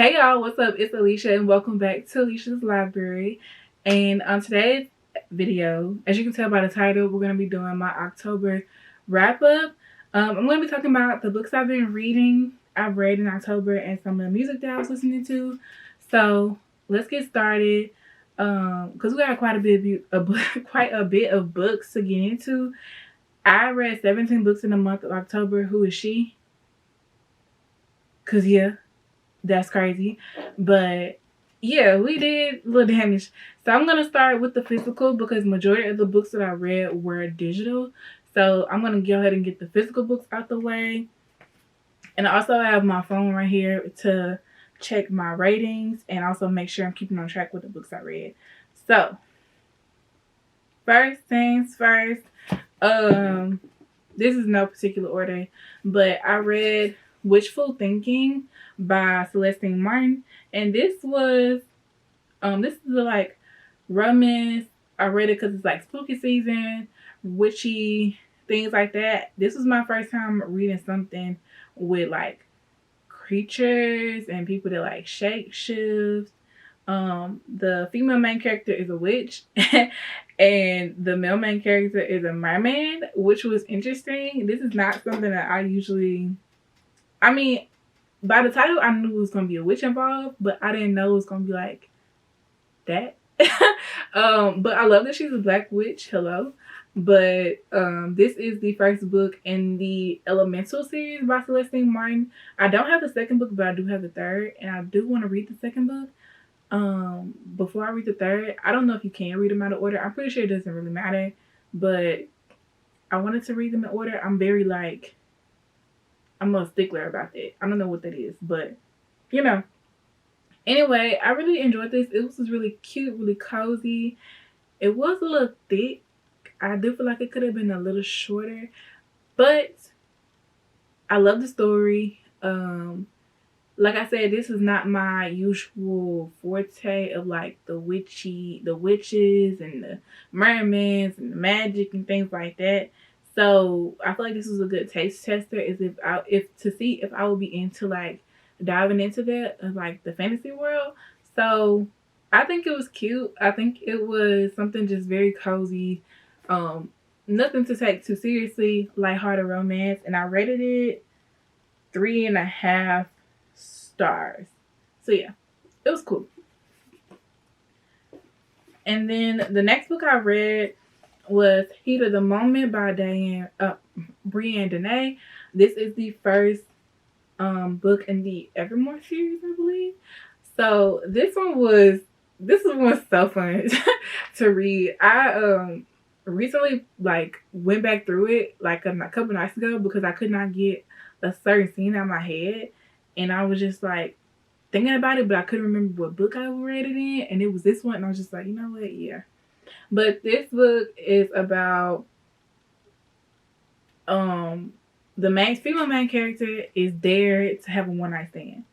Hey y'all, what's up? It's Alicia and welcome back to Alicia's Library. And on today's video, as you can tell by the title, we're going to be doing my October wrap up. I'm going to be talking about the books I've been reading, I've read in October, and some of the music that I was listening to. So let's get started. Because we got quite a bit of books to get into. I read 17 books in the month of October. Who is she? Because yeah, that's crazy. But yeah, we did a little damage. So I'm going to start with the physical because majority of the books that I read were digital. So I'm going to go ahead and get the physical books out the way. And I also have my phone right here to check my ratings and also make sure I'm keeping on track with the books I read. So first things first, this is no particular order, but I read Wishful Thinking by Celestine Martin, and this is like romance. I read it because it's like spooky season, witchy things like that. This was my first time reading something with like creatures and people that like shape shifts. The female main character is a witch and the male main character is a merman, which was interesting. This is not something that I usually, I mean, by the title I knew it was gonna be a witch involved, but I didn't know it was gonna be like that. But I love that she's a black witch. Hello. But this is the first book in the Elemental series by Celestine Martin. I don't have the second book, but I do have the third, and I do want to read the second book. Before I read the third, I don't know if you can read them out of order. I'm pretty sure it doesn't really matter, but I wanted to read them in order. I'm a stickler about that. I don't know what that is, but you know. Anyway, I really enjoyed this. It was really cute, really cozy. It was a little thick. I do feel like it could have been a little shorter, but I love the story. Like I said, this is not my usual forte of like the witches and the mermaids and the magic and things like that. So I feel like this was a good taste tester, is if to see if I would be into like diving into that like the fantasy world. So I think it was cute. I think it was something just very cozy. Nothing to take too seriously, lighthearted romance, and I rated it 3.5 stars. So yeah, it was cool. And then the next book I read was Heat of the Moment by Brianne Dennehy. This is the first book in the Evermore series, I believe. So this one was so fun to read. I recently like went back through it like a couple nights ago because I could not get a certain scene out of my head, and I was just like thinking about it, but I couldn't remember what book I read it in, and it was this one, and I was just like, you know what, yeah. But this book is about the female main character is there to have a one night stand,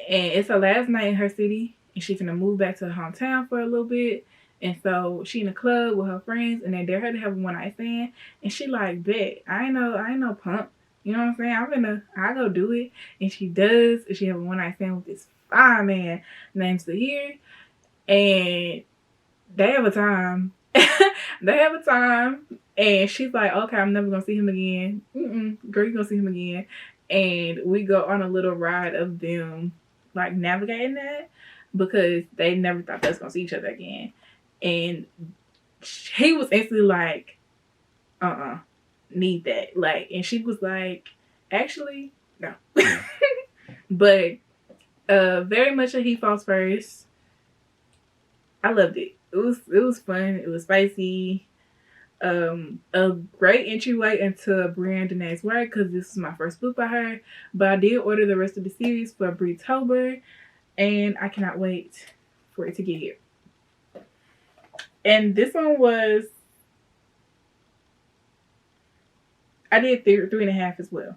and it's her last night in her city, and she's gonna move back to her hometown for a little bit. And so she in a club with her friends, and they dare her to have a one night stand, and she like, bet I ain't no punk. You know what I'm saying? I go do it. And she does. And she have a one night stand with this fine man named Sahir. And they have a time. And she's like, okay, I'm never gonna see him again. Girl, you gonna see him again. And we go on a little ride of them like navigating that because they never thought they was gonna see each other again. And he was instantly like, need that. Like, and she was like, actually, no. But very much a He Falls First. I loved it. It was fun. It was spicy. A great entryway into Brianne Dennehy's work because this is my first book by her. But I did order the rest of the series for Breetober, and I cannot wait for it to get here. And this one was, I did 3.5 as well.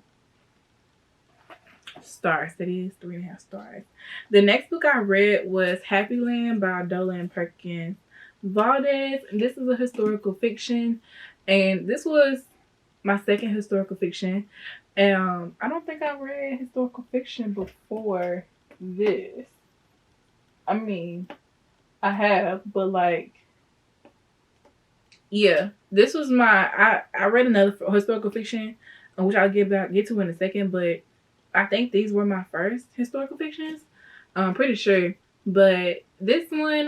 Stars, that is 3.5 stars. The next book I read was Happy Land by Dolan Perkins Valdez. And this is a historical fiction. And this was my second historical fiction. And I don't think I read historical fiction before this. I mean, I have, but like, yeah, this was my. I read another historical fiction, which I'll get to in a second. But I think these were my first historical fictions. I'm pretty sure. But this one,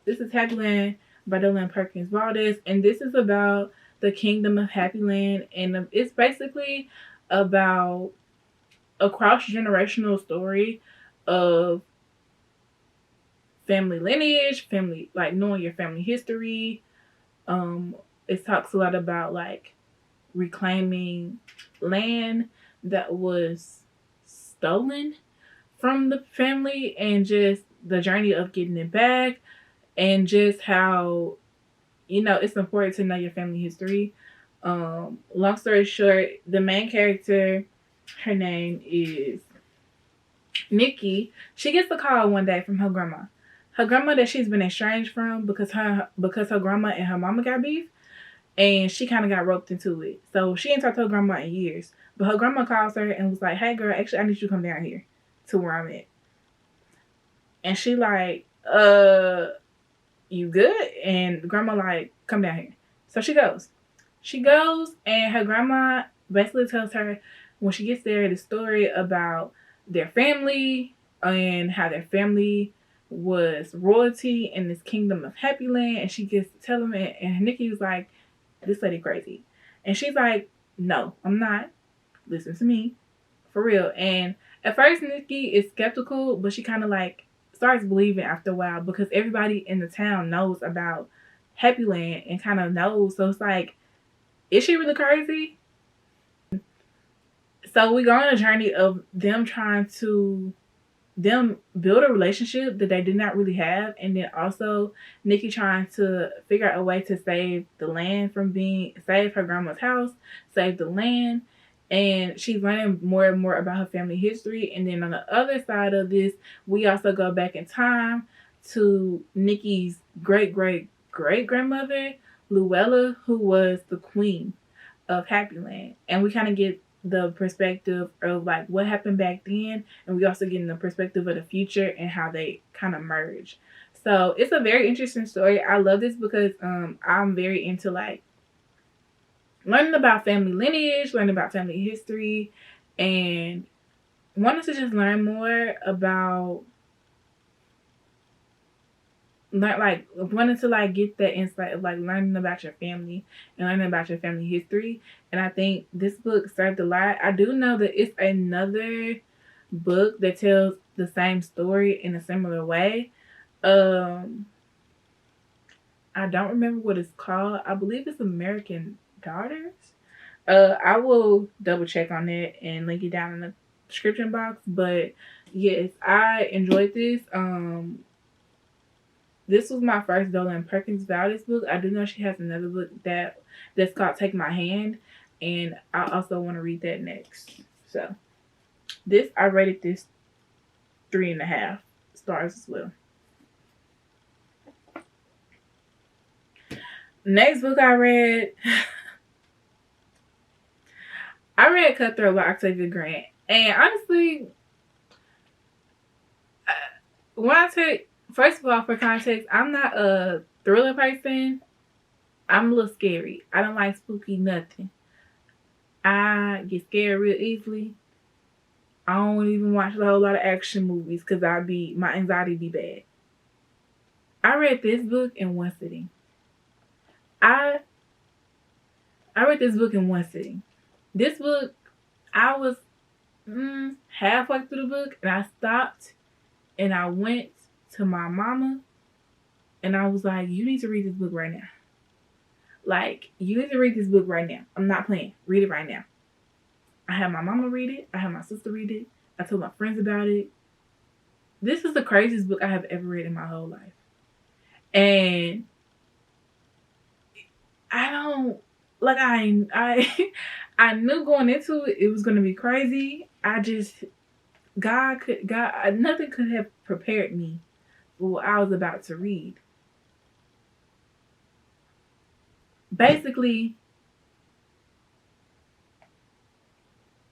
this is Happy Land by Dylan Perkins Valdez, and this is about the Kingdom of Happy Land, and it's basically about a cross generational story of family lineage, family like knowing your family history. It talks a lot about like reclaiming land that was stolen from the family and just the journey of getting it back and just how it's important to know your family history. Long story short, the main character, her name is Nikki. She gets a call one day from her grandma. Her grandma that she's been estranged from because her grandma and her mama got beef, and she kind of got roped into it. So she ain't talked to her grandma in years. But her grandma calls her and was like, "Hey girl, actually I need you to come down here to where I'm at." And she like, you good? And grandma like, "Come down here." So she goes. She goes, and her grandma basically tells her when she gets there the story about their family and how their family was royalty in this kingdom of Happy Land. And she gets to tell them, and Nikki was like, "This lady crazy." And she's like, "No, I'm not. Listen to me. For real." And at first Nikki is skeptical, but she kind of like starts believing after a while because everybody in the town knows about Happy Land and kind of knows. So it's like, is she really crazy? So we go on a journey of them build a relationship that they did not really have, and then also Nikki trying to figure out a way to save the land from being save her grandma's house, save the land, and she's learning more and more about her family history. And then on the other side of this, we also go back in time to Nikki's great great great grandmother, Luella, who was the queen of Happy Land, and we kind of get the perspective of like what happened back then, and we also get in the perspective of the future and how they kind of merge. So it's a very interesting story. I love this because I'm very into like learning about family lineage, learning about family history, and wanted to just learn more about like wanted to like get that insight of like learning about your family and learning about your family history. And I think this book served a lot. I do know that it's another book that tells the same story in a similar way. um I don't remember what it's called. I believe it's American Daughters. I will double check on that and link it down in the description box. But yes, I enjoyed this. This was my first Dolan Perkins Valdez book. I do know she has another book that's called Take My Hand, and I also want to read that next. So this I rated this 3.5 stars as well. Next book I read, I read Cutthroat by Octavia Grant, and honestly, when I take first of all for context, I'm not a thriller person. I'm a little scary. I don't like spooky nothing. I get scared real easily. I don't even watch a whole lot of action movies because my anxiety be bad. I read this book in one sitting. I I read this book in one sitting. This book, I was halfway through the book and I stopped and I went to my mama and I was like, "You need to read this book right now. Like, you need to read this book right now. I'm not playing. Read it right now." I had my mama read it. I had my sister read it. I told my friends about it. This is the craziest book I have ever read in my whole life. And I don't like I knew going into it was gonna be crazy. I just God nothing could have prepared me for what I was about to read. Basically,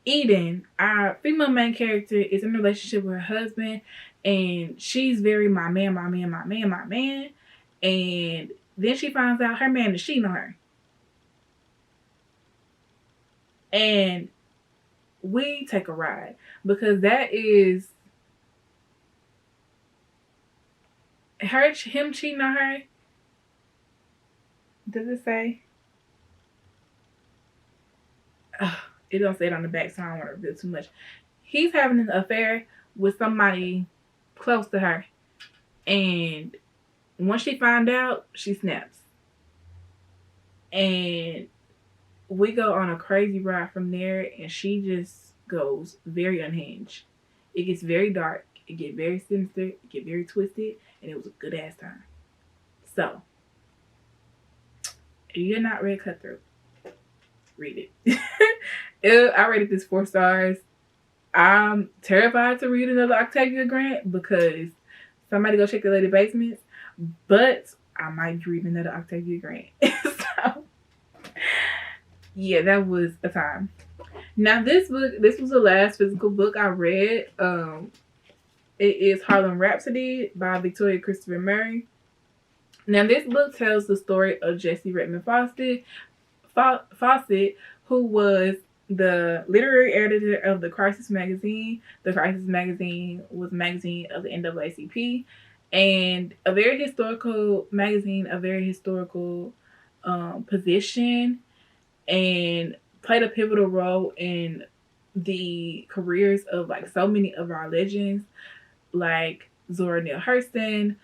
Eden, our female main character, is in a relationship with her husband, and she's very my man, my man, my man, my man. And then she finds out her man is cheating on her. And we take a ride because that is him cheating on her. Does it say? It don't say it on the back, so I don't want to reveal too much. He's having an affair with somebody close to her, and once she finds out, she snaps. And we go on a crazy ride from there, and she just goes very unhinged. It gets very dark, it gets very sinister, it gets very twisted, and it was a good ass time. So, if you're not read Cutthroat, read it. I rated this 4 stars. I'm terrified to read another Octavia Grant because somebody go check the Lady Basements, but I might read another Octavia Grant. So, yeah, that was a time. Now, this was the last physical book I read. It is Harlem Rhapsody by Victoria Christopher Murray. Now, this book tells the story of Jessie Redmond Fawcett, who was the literary editor of the Crisis magazine. The Crisis magazine was a magazine of the NAACP, and a very historical magazine, a very historical position, and played a pivotal role in the careers of like so many of our legends, like Zora Neale Hurston,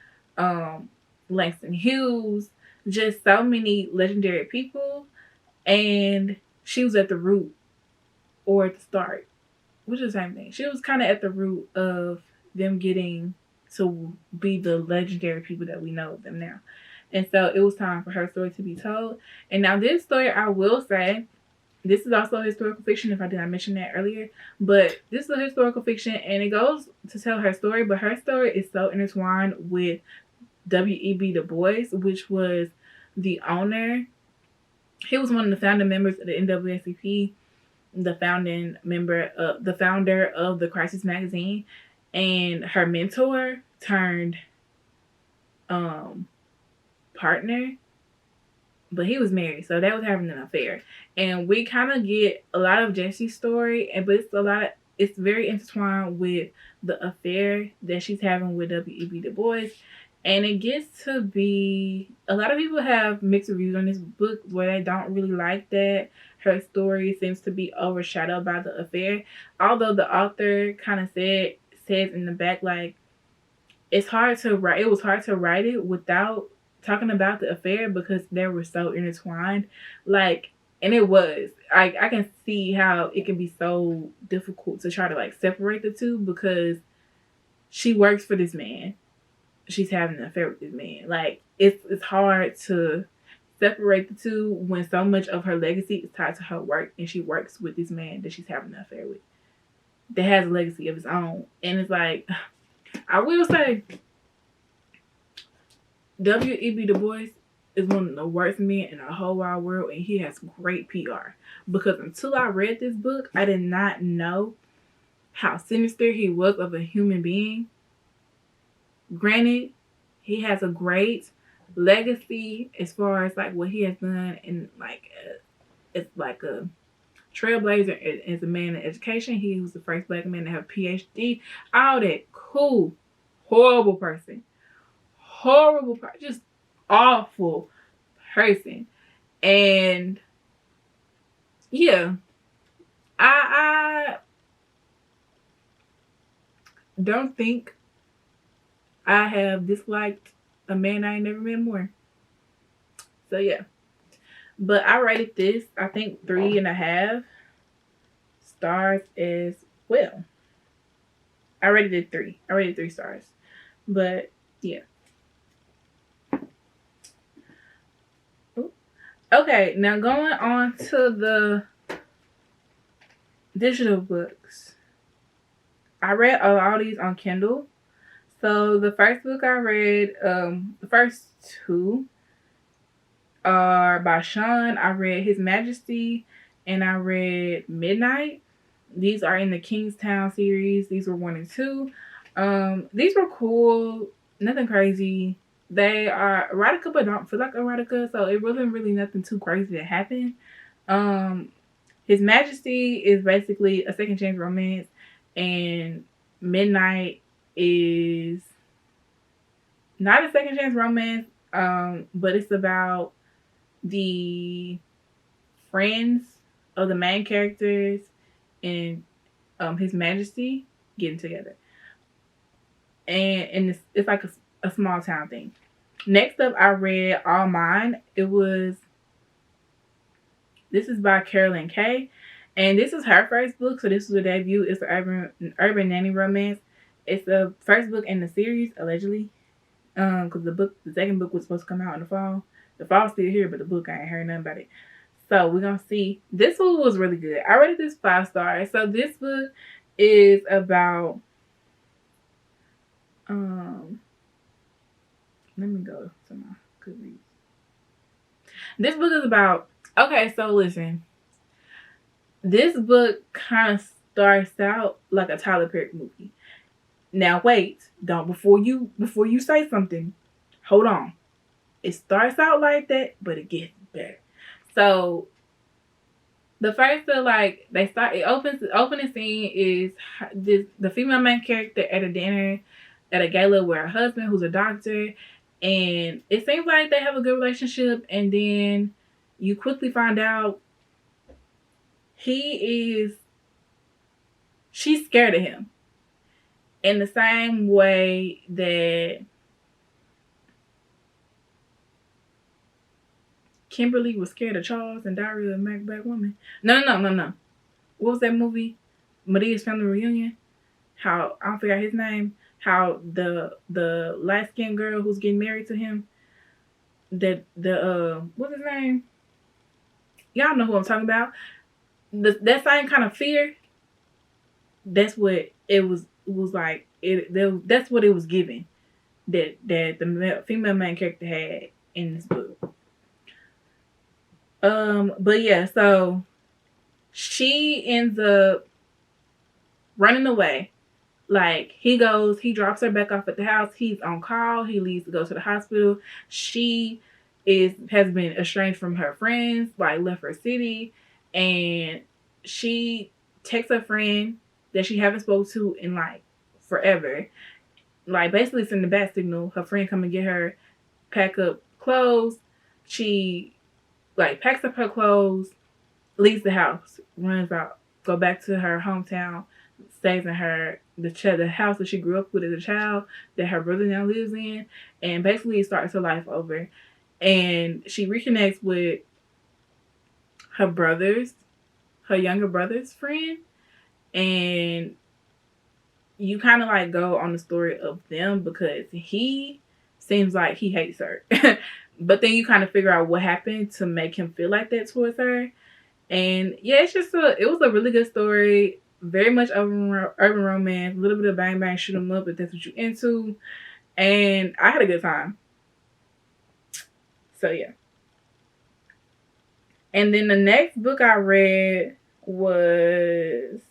Langston Hughes, just so many legendary people. And she was at the root, or at the start, which is the same thing. She was kind of at the root of them getting to be the legendary people that we know of them now. And so it was time for her story to be told. And now this story, I will say, this is also historical fiction, if I did not mention that earlier. But this is a historical fiction, and it goes to tell her story. But her story is so intertwined with W.E.B. Du Bois, which was the owner. He was one of the founding members of the NAACP, the founder of the Crisis magazine, and her mentor turned partner, but he was married, so they was having an affair. And we kind of get a lot of Jessie's story, but it's very intertwined with the affair that she's having with W.E.B. Du Bois. And it gets to be, a lot of people have mixed reviews on this book where they don't really like that her story seems to be overshadowed by the affair. Although the author kind of says in the back, like, it was hard to write it without talking about the affair because they were so intertwined. Like, and it was. I can see how it can be so difficult to try to like separate the two because she works for this man. She's having an affair with this man. Like, it's hard to separate the two when so much of her legacy is tied to her work, and she works with this man that she's having an affair with that has a legacy of his own. And it's like, I will say, W.E.B. Du Bois is one of the worst men in the whole wide world, and he has great PR. Because until I read this book, I did not know how sinister he was of a human being. Granted, he has a great legacy as far as like what he has done, and like it's like a trailblazer as a man in education. He was the first Black man to have a PhD. All that cool, horrible person, just awful person. And yeah, I don't think I have disliked a man I ain't never met more. So yeah. But I rated this, I think, 3.5 stars as well. I rated it 3. I rated 3 stars. But yeah. Ooh. Okay, now going on to the digital books. I read all these on Kindle. So the first book I read, the first 2 are by Sean. I read His Majesty and I read Midnight. These are in the Kingstown series. These were 1 and 2. These were cool. Nothing crazy. They are erotica, but don't feel like erotica, so it wasn't really nothing too crazy that happened. His Majesty is basically a second chance romance, and Midnight is not a second chance romance, but it's about the friends of the main characters and His Majesty getting together, and it's like a small town thing. Next up, I read All Mine. This is by Carolyn Kay, and this is her first book, so this was a debut. It's an urban nanny romance. It's the first book in the series, allegedly. Because the second book was supposed to come out in the fall. The fall's still here, but the book, I ain't heard nothing about it. So we're gonna see. This one was really good. I rated this 5 stars. So this book is about let me go to my Goodreads. This book is about, okay, so listen. This book kind of starts out like a Tyler Perry movie. Now wait, don't before you say something, hold on. It starts out like that, but it gets better. So the first the opening scene is the female main character at a dinner at a gala with her husband, who's a doctor, and it seems like they have a good relationship, and then you quickly find out she's scared of him in the same way that Kimberly was scared of Charles in Diary of a Macbeth Woman. No. What was that movie? Medea's Family Reunion. How I forgot his name. How the light skinned girl who's getting married to him. What's his name? Y'all know who I'm talking about. That same kind of fear. That's what it was like. That's what it was giving. That the female main character had in this book. But yeah, so she ends up running away. Like, he drops her back off at the house. He's on call. He leaves to go to the hospital. She has been estranged from her friends, like left her city, and she texts her friend that she haven't spoken to in like forever. Like, basically sending a bat signal. Her friend come and get her, pack up clothes. She packs up her clothes, leaves the house, runs out, go back to her hometown, stays in the house that she grew up with as a child, that her brother now lives in, and basically starts her life over. And she reconnects with her younger brother's friend, and you kind of like go on the story of them because he seems like he hates her. But then you kind of figure out what happened to make him feel like that towards her. And yeah, it was a really good story. Very much urban romance, a little bit of bang bang, shoot 'em up if that's what you're into. And I had a good time. So yeah. And then the next book I read was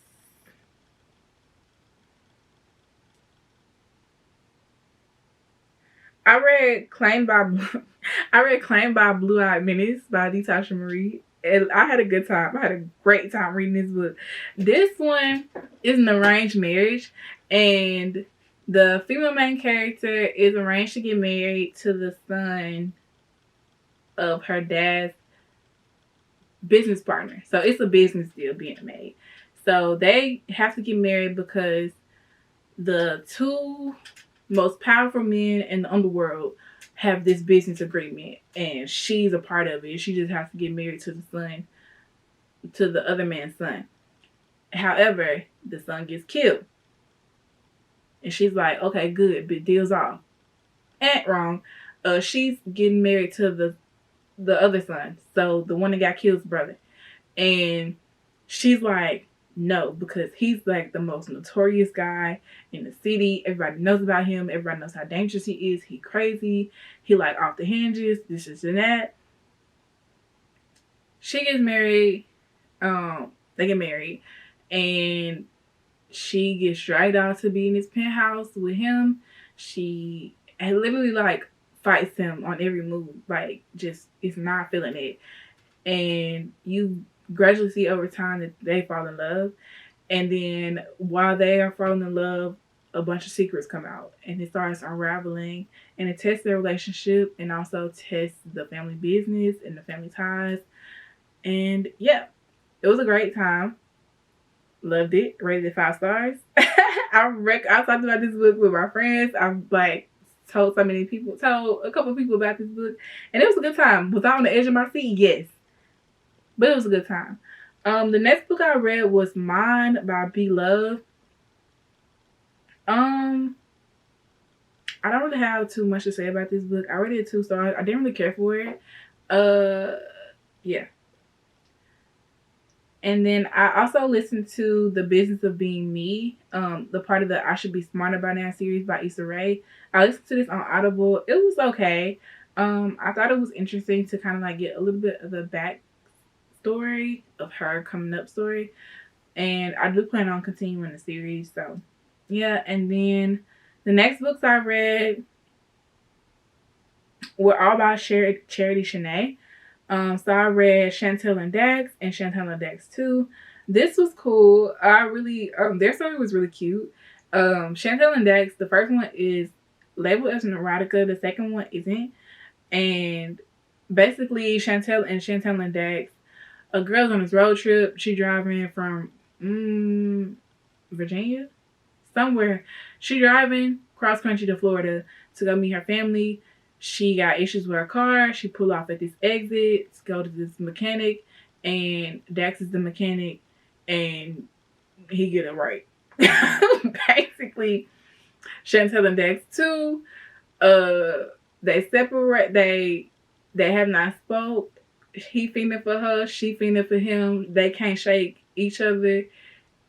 I read Claimed by Blue Eyed Menace by Detasha Marie. And I had a good time. I had a great time reading this book. This one is an arranged marriage, and the female main character is arranged to get married to the son of her dad's business partner. So it's a business deal being made. So they have to get married because the two most powerful men in the underworld have this business agreement, and she's a part of it. She just has to get married to the other man's son. However, the son gets killed, and she's like, okay, good, but deal's off. Wrong. She's getting married to the other son, so the one that got killed's brother, and she's like, no, because he's like the most notorious guy in the city. Everybody knows about him. Everybody knows how dangerous he is. He crazy. He like off the hinges. This and that. She gets married. They get married, and she gets dragged out to be in this penthouse with him. She literally like fights him on every move, like just is not feeling it. And you gradually see over time that they fall in love. And then while they are falling in love, a bunch of secrets come out and it starts unraveling, and it tests their relationship and also tests the family business and the family ties. And yeah, it was a great time. Loved it. Rated it 5 stars. I talked about this book with my friends. I've like told a couple of people about this book, and it was a good time. Was I on the edge of my seat? Yes, but it was a good time. The next book I read was Mine by B Love. I don't really have too much to say about this book. I rated it 2 stars. I didn't really care for it. Yeah. And then I also listened to The Business of Being Me, the part of the I Should Be Smarter by Now series by Issa Rae. I listened to this on Audible. It was okay. I thought it was interesting to kind of like get a little bit of the backstory of her coming up story. And I do plan on continuing the series. So, yeah. And then the next books I read were all by Charity Shanae. So I read Chantel and Dax and Chantel and Dax 2. This was cool. I really, their story was really cute. Chantel and Dax, the first one is labeled as an erotica. The second one isn't. And basically, Chantel and Dax, a girl's on this road trip. She driving from Virginia, somewhere. She driving cross country to Florida to go meet her family. She got issues with her car. She pulled off at this exit to go to this mechanic, and Dax is the mechanic, and he get it right. Basically, Chantel and Dax 2, they separate. They have not spoke. He feeling for her. She feeling for him. They can't shake each other,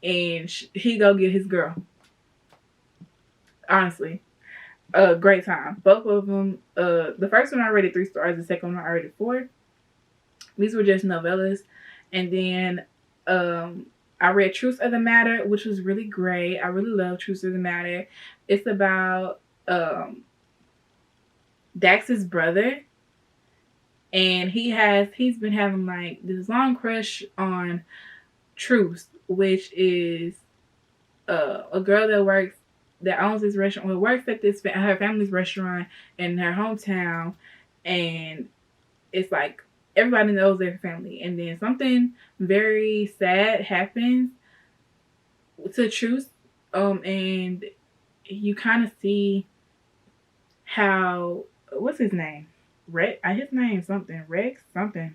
and he go get his girl. Honestly. A great time. Both of them. The first one I rated 3 stars. The second one I rated 4. These were just novellas. And then I read Truth of the Matter, which was really great. I really love Truth of the Matter. It's about Dax's brother. And he's been having like this long crush on Truth, which is a girl that owns this restaurant, works at her family's restaurant in her hometown, and it's like everybody knows their family. And then something very sad happens to Truth, and you kind of see how, what's his name? His name something. Rex something.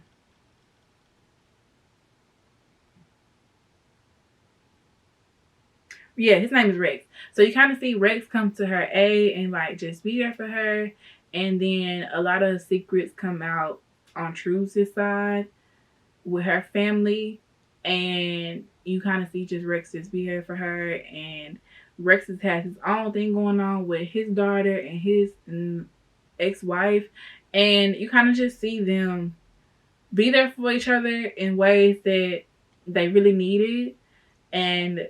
Yeah, his name is Rex. So you kind of see Rex come to her aid and like just be there for her. And then a lot of secrets come out on Truth's side with her family. And you kind of see just Rex just be there for her. And Rex has his own thing going on with his daughter and his ex-wife. And you kind of just see them be there for each other in ways that they really needed. And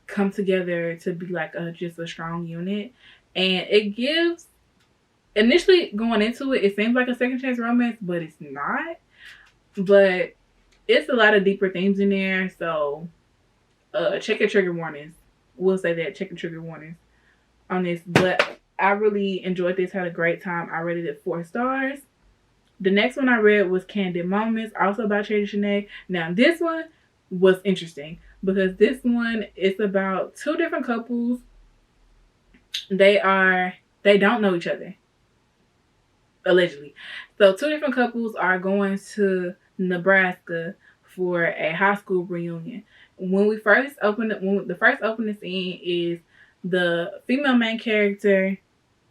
come together to be like just a strong unit. And it gives, initially going into it seems like a second chance romance, but it's not. But it's a lot of deeper themes in there. So check your trigger warnings. We'll say that, check your trigger warnings on this. But I really enjoyed this, had a great time. I rated it 4 stars. The next one I read was Candid Moments, also by Charity Shanae. Now this one was interesting because this one is about 2 different couples. They don't know each other, allegedly. So 2 different couples are going to Nebraska for a high school reunion. When the first opening scene is the female main character,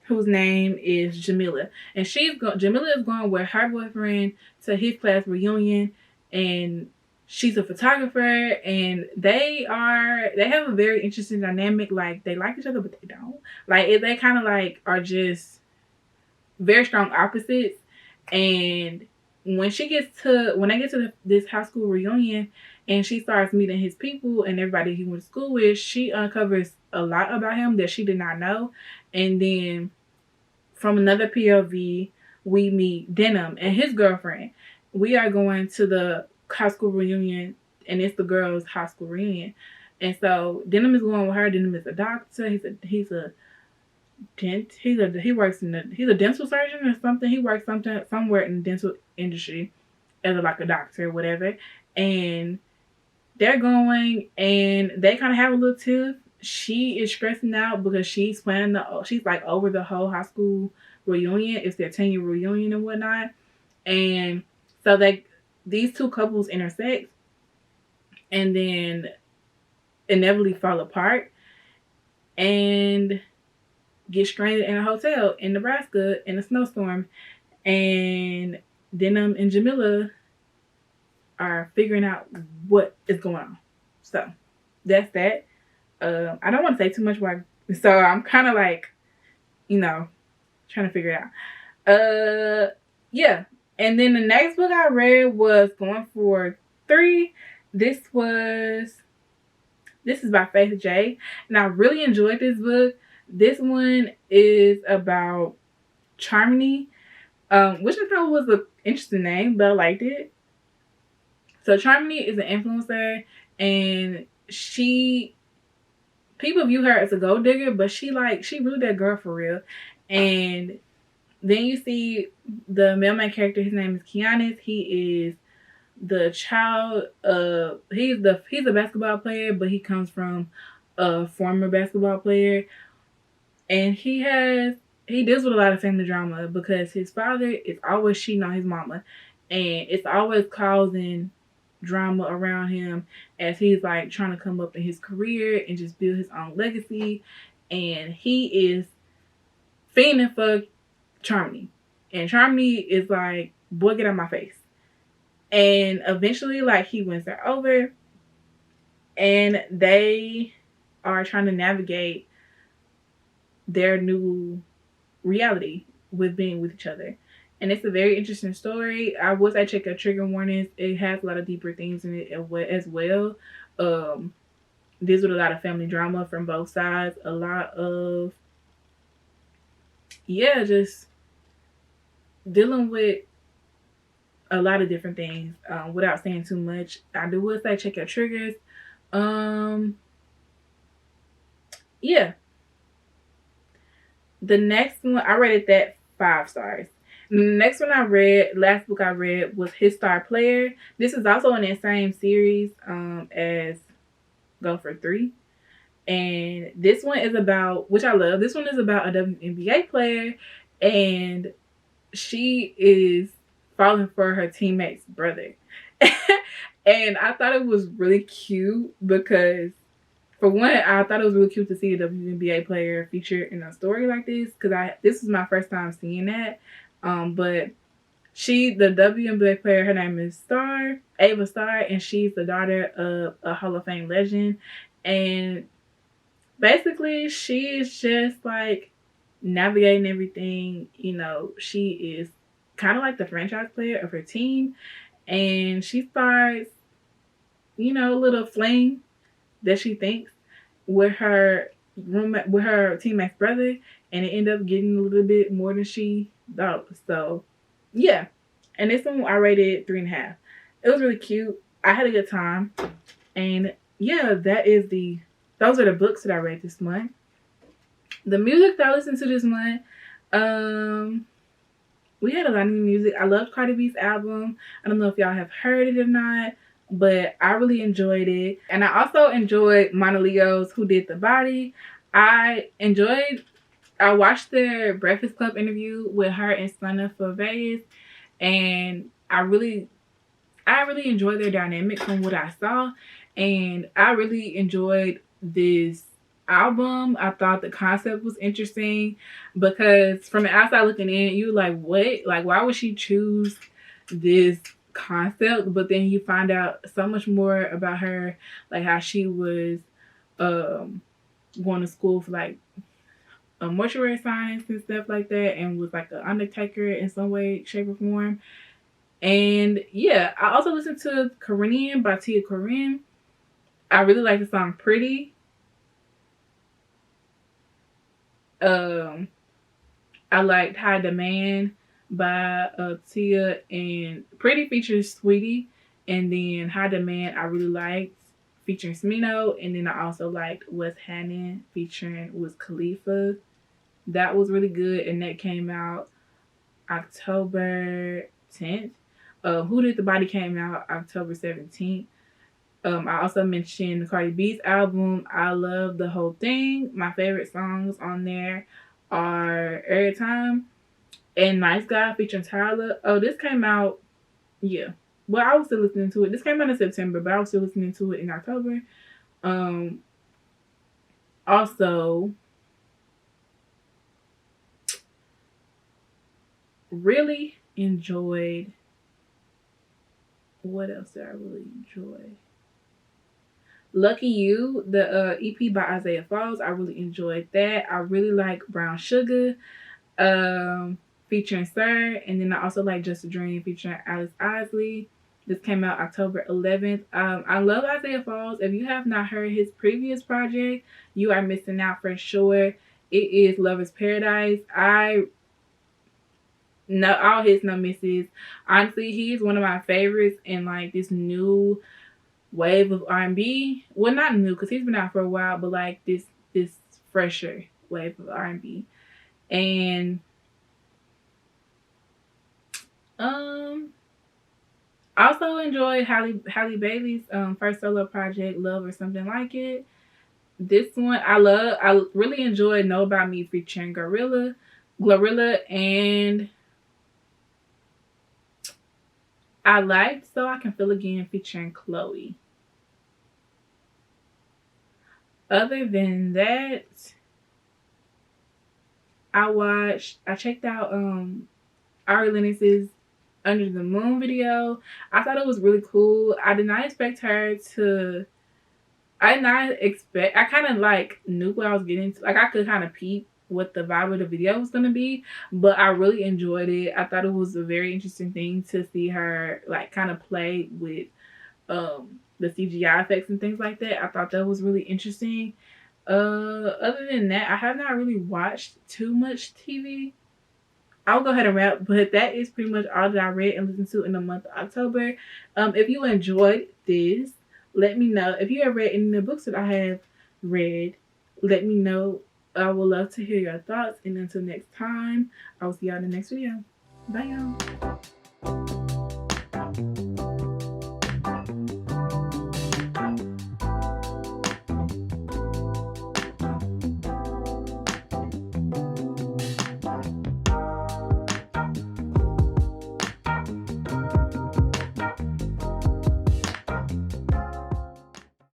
whose name is Jamila, and Jamila is going with her boyfriend to his class reunion, and she's a photographer, and they have a very interesting dynamic. Like, they like each other, but they don't. Like, they kind of like are just very strong opposites. And when they get to this high school reunion, and she starts meeting his people and everybody he went to school with. She uncovers a lot about him that she did not know. And then from another POV, we meet Denim and his girlfriend. We are going to the high school reunion, and it's the girls' high school reunion. And so Denim is going with her. Denim is a doctor. He's a dental surgeon or something. He works somewhere in the dental industry as a doctor or whatever. And they're going, and they kind of have a little tiff. She is stressing out because she's like over the whole high school reunion. It's their 10-year reunion and whatnot. And so these two couples intersect and then inevitably fall apart and get stranded in a hotel in Nebraska in a snowstorm. And Denim and Jamila are figuring out what is going on. So that's that. I don't want to say too much so I'm kind of like, trying to figure it out. Yeah. And then the next book I read was Going for 3. This is by Faith J. And I really enjoyed this book. This one is about Charmony, which I thought was an interesting name, but I liked it. So Charmony is an influencer, and people view her as a gold digger, but she really that girl for real. And then you see the male main character. His name is Keanis. He is the child of he's a basketball player, but he comes from a former basketball player, and he deals with a lot of family drama because his father is always cheating on his mama, and it's always causing drama around him as he's like trying to come up in his career and just build his own legacy. And he is fiending for Charmony, and Charmony is like, boy, get out of my face. And eventually, like, he wins her over, and they are trying to navigate their new reality with being with each other. And it's a very interesting story. I would say check out trigger warnings. It has a lot of deeper things in it as well. Deals with a lot of family drama from both sides. A lot of, just dealing with a lot of different things without saying too much. I would say check out triggers. The next one, I rated that 5 stars. The next one last book I read was His Star Player. This is also in that same series as Go for 3. And this one is about, which I love, this one is about a WNBA player, and she is falling for her teammate's brother. And I thought it was really cute because, for one, I thought it was really cute to see a WNBA player featured in a story like this, because this was my first time seeing that. But the WNBA player, her name is Ava Star, and she's the daughter of a Hall of Fame legend. And basically, she is just like navigating everything. She is kind of like the franchise player of her team, and she starts, a little fling that she thinks with her teammate's brother, and it ended up getting a little bit more than she thought. So yeah, and this one I rated 3.5. It was really cute. I had a good time, and those are the books that I read this month. The music that I listened to this month, we had a lot of new music. I loved Cardi B's album. I don't know if y'all have heard it or not, but I really enjoyed it. And I also enjoyed Mana Leo's Who Did the Body. I watched their Breakfast Club interview with her and Stunna for Vegas, and I really enjoyed their dynamic from what I saw, and I really enjoyed this album. I thought the concept was interesting because from the outside looking in, you like, what? Like, why would she choose this concept? But then you find out so much more about her, like how she was going to school for like mortuary science and stuff like that, and was like an undertaker in some way, shape, or form. And yeah, I also listened to Korean by Tia Corinne. I really like the song Pretty. Um, I liked High Demand by Tia, and Pretty features Sweetie. And then High Demand I really liked featuring Smino. And then I also liked What's Happening featuring Wiz Khalifa. That was really good, and that came out October 10th. Who Did the Body came out October 17th. I also mentioned Cardi B's album. I love the whole thing. My favorite songs on there are Airtime and Nice Guy featuring Tyler. Oh, this came out, yeah. Well, I was still listening to it. This came out in September, but I was still listening to it in October. Also, really enjoyed. What else did I really enjoy? Lucky You, the EP by Isaiah Falls. I really enjoyed that. I really like Brown Sugar, featuring Sir, and then I also like Just a Dream featuring Alice Isley. This came out October 11th. I love Isaiah Falls. If you have not heard his previous project, you are missing out for sure. It is Lover's Paradise. I know all his, no misses. Honestly, he's one of my favorites in like this new wave of R&B. Well, not new because he's been out for a while, but like this fresher wave of R&B. And I also enjoyed Halle Bailey's first solo project, Love or Something Like It. This one I really enjoyed Know About Me featuring Glorilla, and I liked So I Can Feel Again featuring Chloe. Other than that, I checked out Ari Lennox's Under the Moon video. I thought it was really cool. I did not expect her to I kind of like knew what I was getting to. Like I could kind of peep what the vibe of the video was going to be, but I really enjoyed it. I thought it was a very interesting thing to see her like kind of play with the CGI effects and things like that. I thought that was really interesting. Other than that, I have not really watched too much TV. I'll go ahead and wrap, but that is pretty much all that I read and listened to in the month of October. If you enjoyed this, let me know. If you have read any of the books that I have read, let me know. I would love to hear your thoughts. And until next time, I will see y'all in the next video. Bye, y'all.